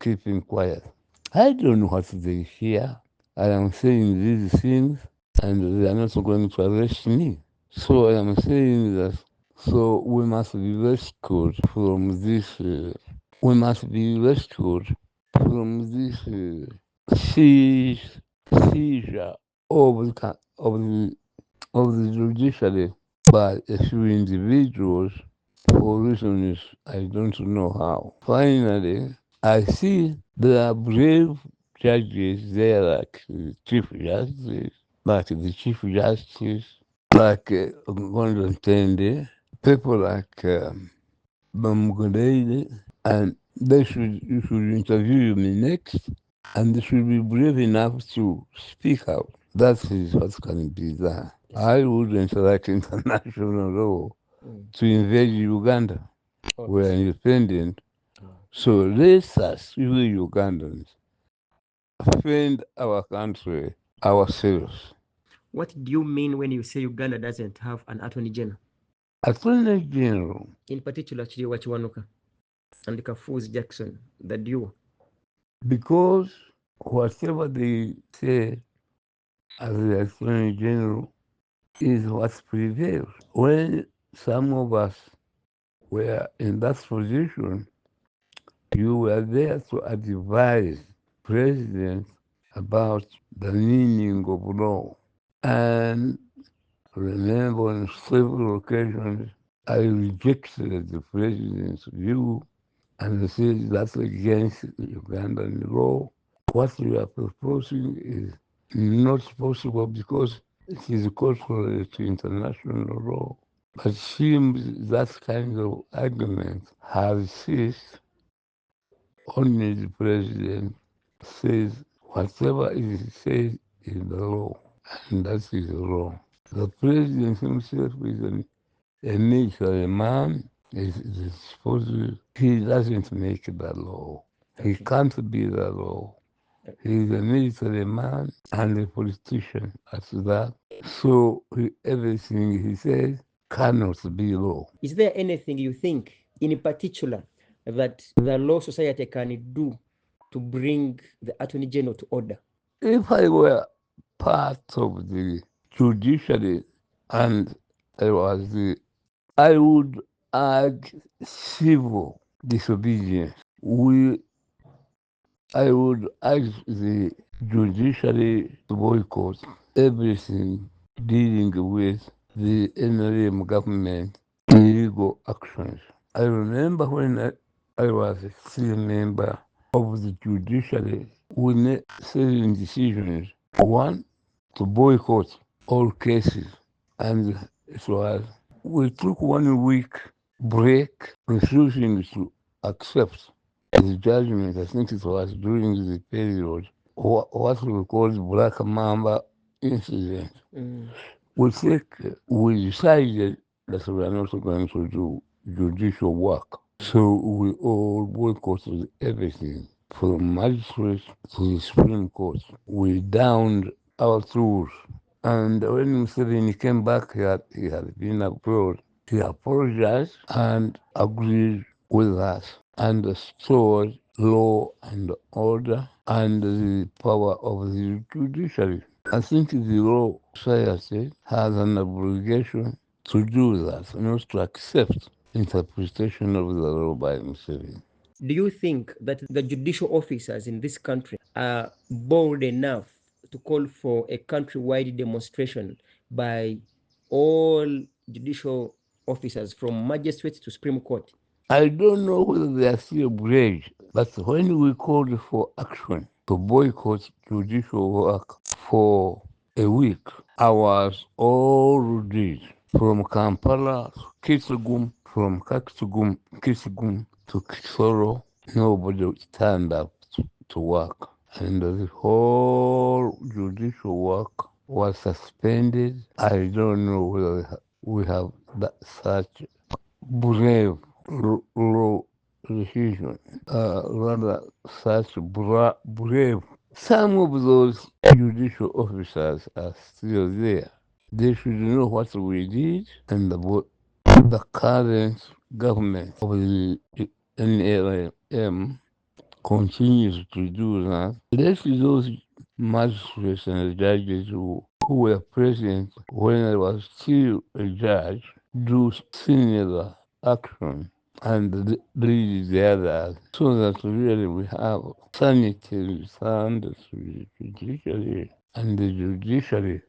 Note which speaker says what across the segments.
Speaker 1: keeping quiet. I don't know what they hear. I am saying these things and they are not going to arrest me. So I am saying that so we must be rescued from this. We must be rescued from this seizure of the judiciary by a few individuals for reasons I don't know how. Finally, I see there are brave judges there like the Chief Justice, like Gondon Tende, people like Bamugadaide, and you should interview me next, and they should be brave enough to speak out. That is what can be done.
Speaker 2: Yes.
Speaker 1: I wouldn't like international law to invade Uganda. We're
Speaker 2: Obviously.
Speaker 1: independent.
Speaker 2: Mm.
Speaker 1: So let us, we Ugandans, defend our country ourselves.
Speaker 2: What do you mean when you say Uganda doesn't have an attorney general?
Speaker 1: Attorney General,
Speaker 2: In particular, Chiriwa Chiwanuka and Kafuzi Jackson, the duo.
Speaker 1: because whatever they say as the Attorney General is what prevails. When some of us were in that position, you were there to advise President about the meaning of law. And remember on several occasions, I rejected the president's view and said that's against Ugandan law. What you are proposing is not possible because it is contrary to international law. But it seems that kind of argument has ceased. Only the president says whatever is said in the law, and that is wrong. The president himself is a military man. Is supposed to, he doesn't make the law. He
Speaker 2: Okay.
Speaker 1: can't be the law. He is a military man and a politician at that. So everything he says cannot be law.
Speaker 2: Is there anything you think, in particular, that the Law Society can do to bring the Attorney General to order?
Speaker 1: If I were part of the judiciary and I would urge civil disobedience. I would urge the judiciary to boycott everything dealing with the NRM government illegal actions. I remember when I was still a member of the judiciary, we made certain decisions. One, to boycott all cases, and it was we took 1 week break, refusing to accept the judgment. I think it was during the period what we call the Black Mamba incident.
Speaker 2: Mm.
Speaker 1: We decided that we are not going to do judicial work. So we all boycotted everything from magistrates to the Supreme Court. We downed our tools. And when Museveni came back, he had been abroad. He apologized and agreed with us and restored law and order and the power of the judiciary. I think the law society has an obligation to do that, not to accept interpretation of the law by Museveni.
Speaker 2: Do you think that the judicial officers in this country are bold enough to call for a countrywide demonstration by all judicial officers from magistrates to Supreme Court?
Speaker 1: I don't know whether they are still brave, but when we called for action to boycott judicial work for a week, I was all ready from Kampala to Kitgum, from Kitgum to Kisoro. Nobody turned up to work, and the whole judicial work was suspended. I don't know whether we have that such brave law decision, rather such brave. Some of those judicial officers are still there. They should know what we did and what the current government of the NLM continues to do that, let those magistrates and judges who were present when I was still a judge do similar action and lead the others so that really we have sanitary standards with the judiciary and the judiciary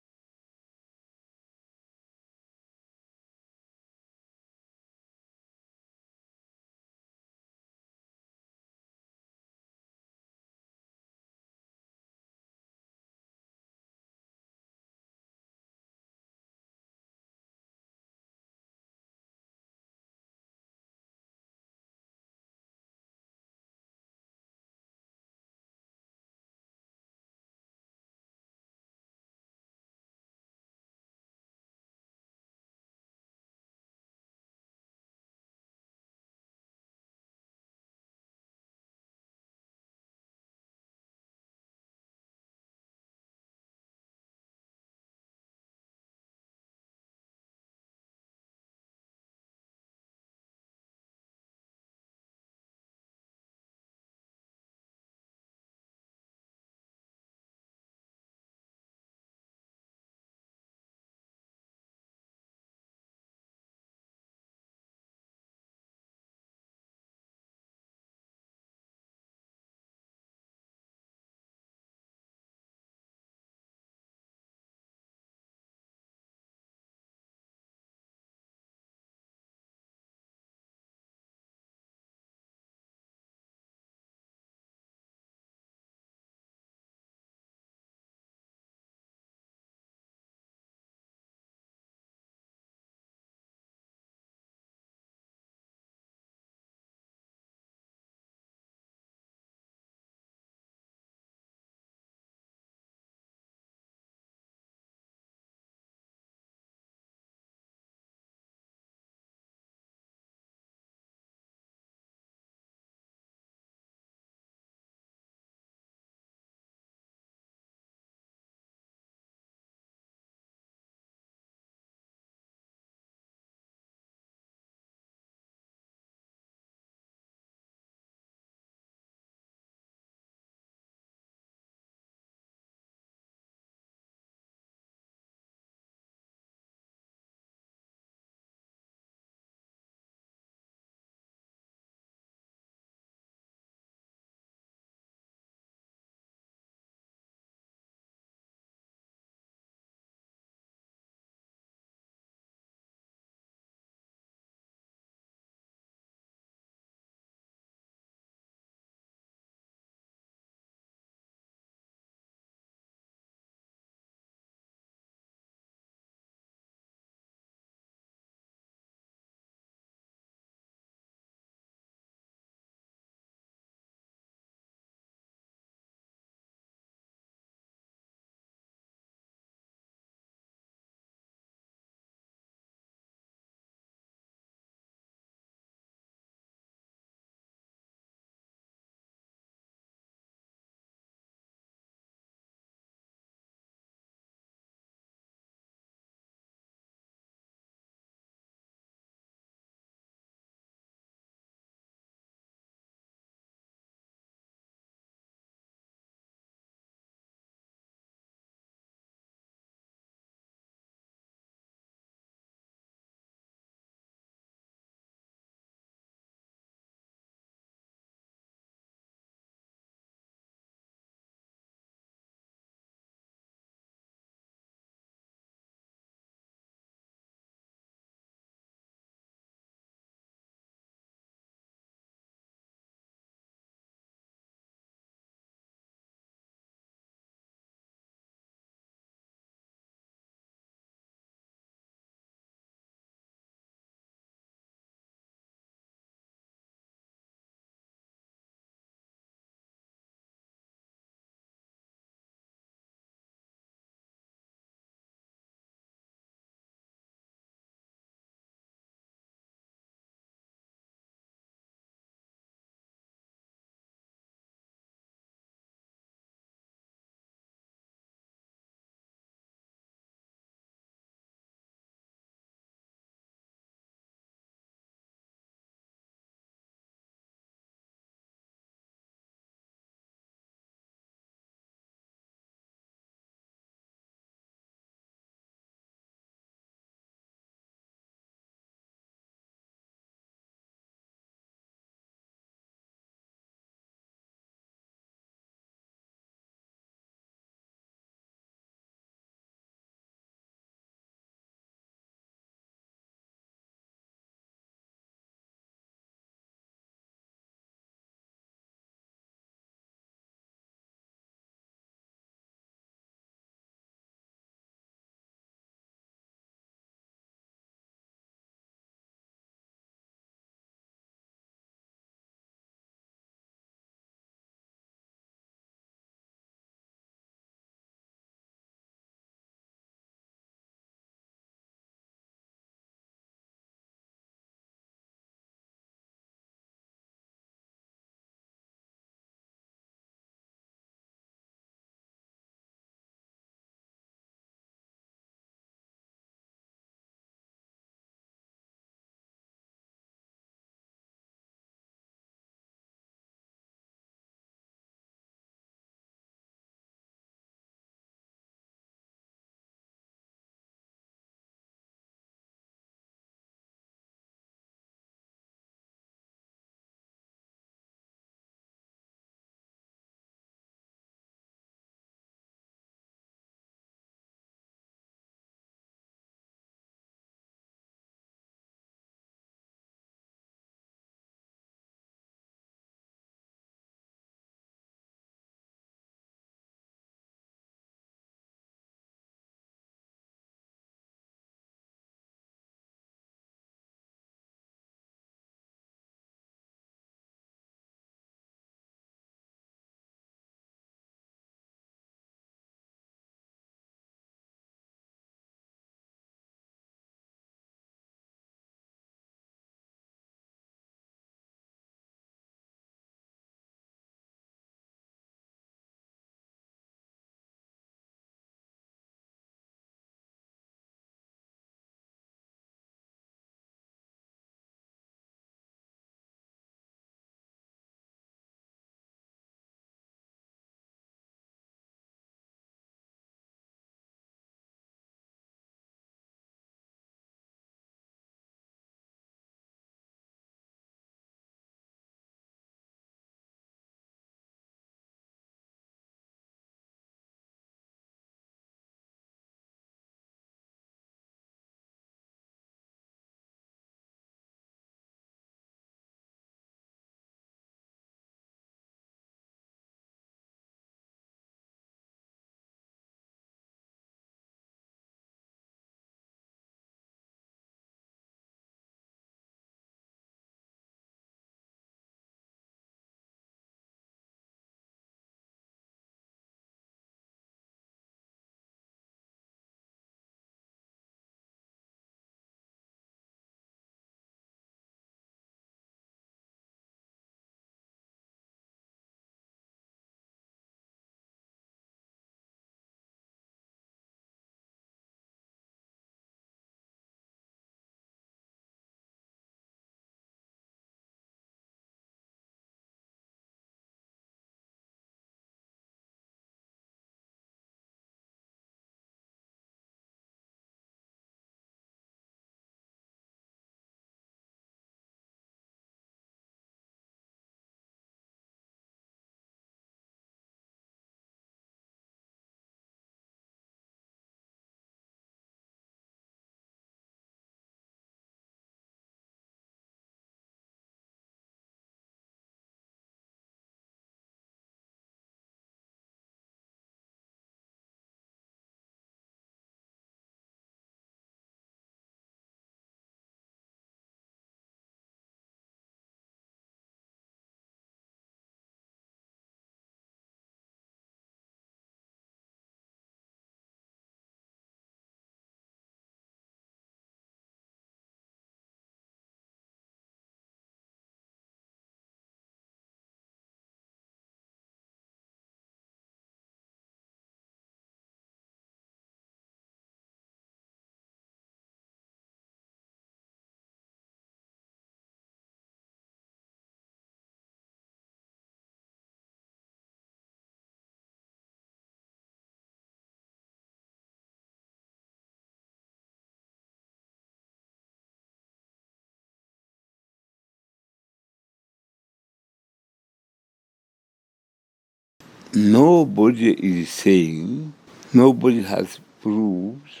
Speaker 1: nobody is saying, nobody has proofs,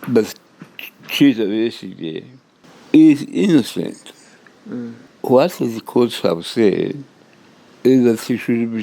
Speaker 1: but Chief Besigye is innocent. What the courts have said is that he should be